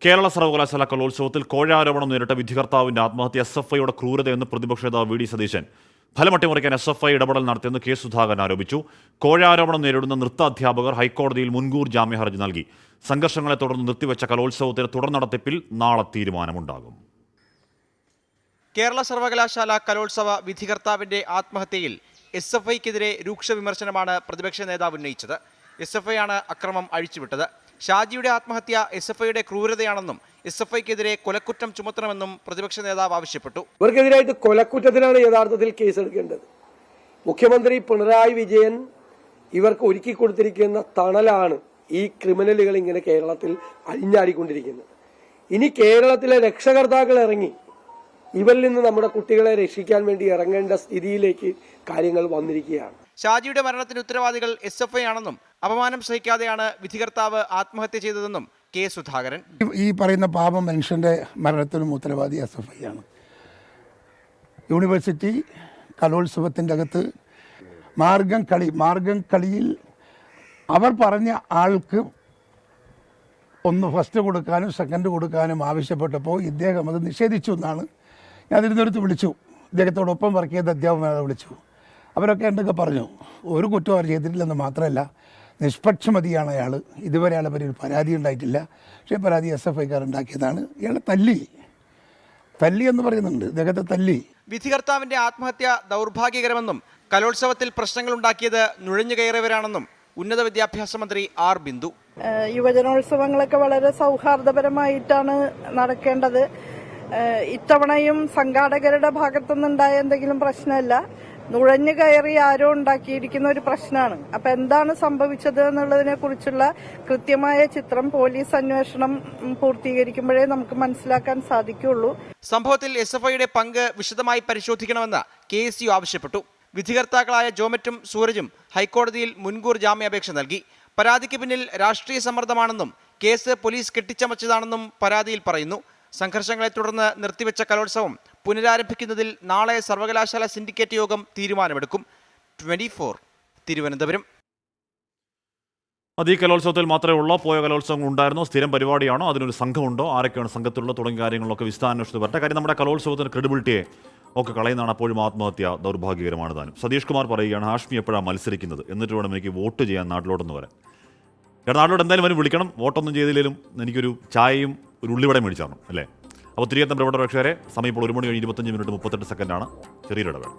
കേരള സർവകലാശാല കലോത്സവത്തിൽ കോഴാരോപണം നേരിട്ട വിധികർത്താവിന്റെ ആത്മഹത്യ SFIയുടെ ക്രൂരതയെന്ന് പ്രതിപക്ഷ നേതാവ് VD സതീശൻ. ഫലം അട്ടിമറിക്കാൻ SFI ഇടപെടൽ നടത്തിയെന്ന് K. സുധാകരൻ ആരോപിച്ചു. കോഴാരോപണം നേരിടുന്ന നൃത്ത അധ്യാപകർ ഹൈക്കോടതിയിൽ മുൻകൂർ ജാമ്യ ഹർജി നൽകി. സംഘർഷങ്ങളെ തുടർന്ന് നിർത്തിവെച്ച കലോത്സവത്തിന് തുടർ നടത്തിപ്പിൽ നാളെ തീരുമാനമുണ്ടാകും. കേരള സർവകലാശാല കലോത്സവ വിധികർത്താവിന്റെ ആത്മഹത്യയിൽ SFIക്കെതിരെ രൂക്ഷ വിമർശനമാണ് പ്രതിപക്ഷ നേതാവ് ഉന്നയിച്ചത്. SFI ആണ് അക്രമം അഴിച്ചുവിട്ടത്. ഷാജിയുടെ ആത്മഹത്യ SFIയുടെ ക്രൂരതയാണെന്നും SFIക്കെതിരെ കൊലക്കുറ്റം ചുമത്തണമെന്നും പ്രതിപക്ഷ നേതാവ് ആവശ്യപ്പെട്ടു. ഇവർക്കെതിരായിട്ട് കൊലക്കുറ്റത്തിനാണ് യഥാർത്ഥത്തിൽ കേസെടുക്കേണ്ടത്. മുഖ്യമന്ത്രി പിണറായി വിജയൻ ഇവർക്ക് ഒരുക്കി കൊടുത്തിരിക്കുന്ന തണലാണ് ഈ ക്രിമിനലുകൾ ഇങ്ങനെ കേരളത്തിൽ അഴിഞ്ഞാടിക്കൊണ്ടിരിക്കുന്നത്. ഇനി കേരളത്തിലെ രക്ഷകർത്താക്കൾ ഇറങ്ങി ഇവരിൽ നിന്ന് നമ്മുടെ കുട്ടികളെ രക്ഷിക്കാൻ വേണ്ടി ഇറങ്ങേണ്ട സ്ഥിതിയിലേക്ക് കാര്യങ്ങൾ വന്നിരിക്കുകയാണ്. ഷാജിയുടെ മരണത്തിന് ഉത്തരവാദികൾ SFI ആണെന്നും അപമാനം സഹിക്കാതെയാണ് വിധികർത്താവ് ആത്മഹത്യ ചെയ്തതെന്നും K. സുധാകരൻ. ഈ പറയുന്ന പാപം മനുഷ്യന്റെ മരണത്തിനും ഉത്തരവാദി SFI ആണ്. യൂണിവേഴ്സിറ്റി കലോത്സവത്തിൻ്റെ അകത്ത് മാർഗം കളിയിൽ അവർ പറഞ്ഞ ആൾക്ക് ഒന്ന് ഫസ്റ്റ് കൊടുക്കാനും സെക്കൻഡ് കൊടുക്കാനും ആവശ്യപ്പെട്ടപ്പോൾ ഇദ്ദേഹം അത് നിഷേധിച്ചു എന്നാണ്. ഞാൻ തിരുവനന്തപുരത്ത് വിളിച്ചു, ഇദ്ദേഹത്തോടൊപ്പം വർക്ക് ചെയ്ത അധ്യാപകരെ വിളിച്ചു. അവരൊക്കെ എന്തൊക്കെ പറഞ്ഞു, ഒരു കുറ്റവും അവർ ചെയ്തിട്ടില്ലെന്ന് മാത്രമല്ല നിഷ്പക്ഷമതിയാണ് അയാൾ. ഇതുവരെ അയാളെ പറ്റി ഒരു പരാതി ഉണ്ടായിട്ടില്ല. പക്ഷേ പരാതി SFIക്കാർ ഉണ്ടാക്കിയതാണ്. ഇയാളെ തല്ലി എന്ന് പറയുന്നുണ്ട്, ഇദ്ദേഹത്തെ തല്ലി. വിധികർത്താവിന്റെ ആത്മഹത്യ ദൗർഭാഗ്യകരമെന്നും കലോത്സവത്തിൽ പ്രശ്നങ്ങൾ ഉണ്ടാക്കിയത് നുഴഞ്ഞു കയറിയവരാണെന്നും ഉന്നത വിദ്യാഭ്യാസ മന്ത്രി R. ബിന്ദു. യുവജനോത്സവങ്ങളൊക്കെ വളരെ സൗഹാർദ്ദപരമായിട്ടാണ് നടക്കേണ്ടത്. ഇത്തവണയും സംഘാടകരുടെ ഭാഗത്തുനിന്നുണ്ടായ എന്തെങ്കിലും പ്രശ്നമല്ല, നുഴഞ്ഞു കയറി ആരോ ഉണ്ടാക്കിയിരിക്കുന്ന ഒരു പ്രശ്നമാണ്. അപ്പൊ എന്താണ് സംഭവിച്ചത് എന്നുള്ളതിനെ കുറിച്ചുള്ള കൃത്യമായ ചിത്രം പോലീസ് അന്വേഷണം പൂർത്തീകരിക്കുമ്പോഴേ നമുക്ക് മനസ്സിലാക്കാൻ സാധിക്കുള്ളൂ. സംഭവത്തിൽ SFIയുടെ പങ്ക് വിശദമായി പരിശോധിക്കണമെന്ന് KSU ആവശ്യപ്പെട്ടു. വിധികർത്താക്കളായ ജോമറ്റും സൂരജും ഹൈക്കോടതിയിൽ മുൻകൂർ ജാമ്യാപേക്ഷ നൽകി. പരാതിക്ക് പിന്നിൽ രാഷ്ട്രീയ സമ്മർദ്ദമാണെന്നും കേസ് പോലീസ് കെട്ടിച്ചമച്ചതാണെന്നും പരാതിയിൽ പറയുന്നു. സംഘർഷങ്ങളെ തുടർന്ന് നിർത്തിവെച്ച കലോത്സവം പുനരാരംഭിക്കുന്നതിൽ നാളെ സർവകലാശാല സിൻഡിക്കേറ്റ് യോഗം തീരുമാനമെടുക്കും. 24 തിരുവനന്തപുരം. അത് ഈ കലോത്സവത്തിൽ മാത്രമേ പോയ കലോത്സവങ്ങൾ ഉണ്ടായിരുന്നോ, സ്ഥിരം പരിപാടിയാണോ, അതിനൊരു സംഘമുണ്ടോ, ആരൊക്കെയാണ് സംഘത്തിലുള്ള തുടങ്ങിയ കാര്യങ്ങളൊക്കെ വിശദാന്വേഷണത്തിൽ വരട്ടെ. കാര്യം നമ്മുടെ കലോത്സവത്തിന് ക്രെഡിബിലിറ്റിയെ ഒക്കെ കളയുന്നതാണ്. അപ്പോഴും ആത്മഹത്യ ദൗർഭാഗ്യകരമാണ് താനും. സതീഷ് കുമാർ പറയുകയാണ്, ഹാഷ്മി എപ്പോഴാണ് മത്സരിക്കുന്നത്, എന്നിട്ട് വേണം എനിക്ക് വോട്ട് ചെയ്യാൻ നാട്ടിലോട്ടെന്ന് വരാൻ. കാരണം നാട്ടിലോട്ട് എന്തായാലും അവന് വിളിക്കണം, വോട്ടൊന്നും ചെയ്തില്ലെങ്കിലും എനിക്കൊരു ചായയും ഒരു ഉള്ളിവടയും മേടിച്ചാണ് അല്ലേ. അപ്പോൾ തിരികെ നമ്മുടെ പ്രേക്ഷകരെ, സമയം ഇപ്പോൾ 1 മണി കഴിഞ്ഞ് 25 മിനിറ്റ് 38 സെക്കൻഡാണ്. ചെറിയൊരു ഇടവേള.